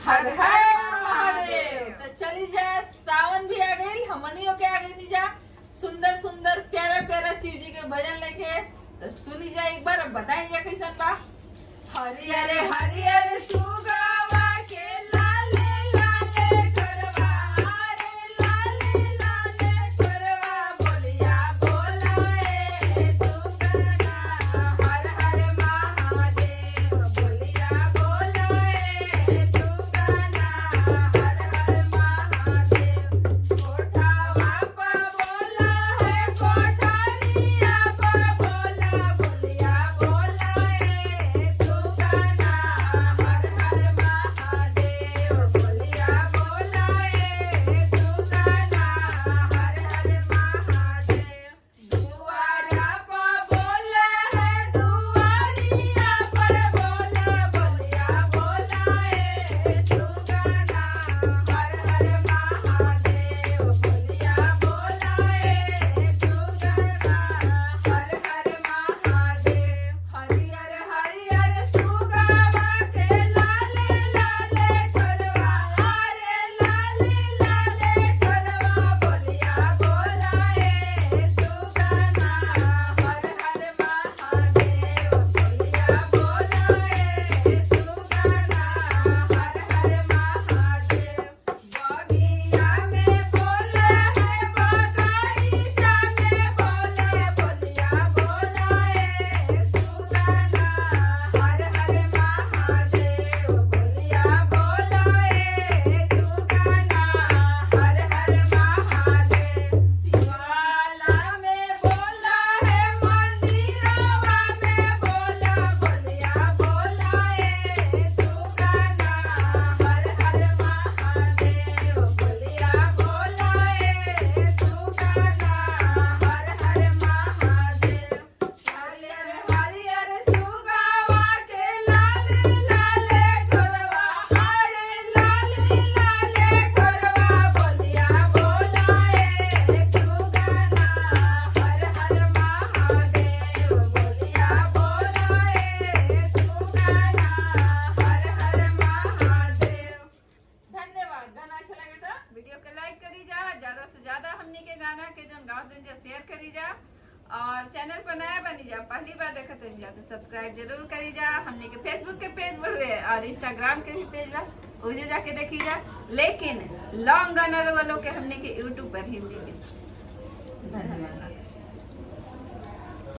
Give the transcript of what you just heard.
हर हर महादेव। तो चली जा, सावन भी आ गई, हमनियों के आ गई जा सुंदर सुंदर प्यारा प्यारा शिव जी के भजन लेके। तो सुनी जा एक बार, बताई जा कैसा बा। हरियर हरियर सुगावा के लाले लाले करवा, हरे लाले लाले करवा, बोलिया बोलाए सुगना हर हर महादेव, बोलिया बोलाए सुगना हर हर महादेव। कोठावा पा बोला है कोठारिया पा बोला, बोलिया बोलाए सुगना हर हर महादेव, बोलिया बोलाए सुगना हर हर महादेव। दुआरा पा बोला है दुआरिया पर बोला, बोलिया बोलाए सुगना हर हर महादेव, बोलिया बोलाए सुगना हर हर महादेव। हरियर हरियर सुगावा के लाले लाले करवा, हरे लाले लाले करवा, बोलिया बोलाए सुगना हर हर महादेव, बोलिया बोलाए सुगना हर हर महादेव। बगिया में बोले है बगीचा में बोले, बोलिया बोलाए सुगना हर हर महादेव, बोलिया बोलाए सुगना हर हर महादेव। शिवाला में बोला है मंदिरवा में बोला, बोलिया बोलाए सुगना हर हर महादेव, बोलिया बोलाए सुगना हर हर महादेव। हरियर हरियर सुगावा के लाले लाले ठोरवा, हरे लाले लाले ठोरवा, बोलिया बोलाए सुगना हर हर महादेव, बोलिया बोलाए सुगना हर हर महादेव। धन्यवाद। गाना अच्छा लगे तो वीडियो के लाइक करी जा, ज्यादा से ज्यादा हमनी के गाना के जन गाँव दिन जा शेयर करी जा, और चैनल पर नया बनी जा, पहली बार देखत रही जा तो सब्सक्राइब जरूर करी जा। हमनी के फेसबुक के पेज पर हुए और इंस्टाग्राम के भी पेज बा, उसे जाके देखी जा। लेकिन लॉन्ग गाना वालों के हमनी के यूट्यूब पर हिंदी में। धन्यवाद।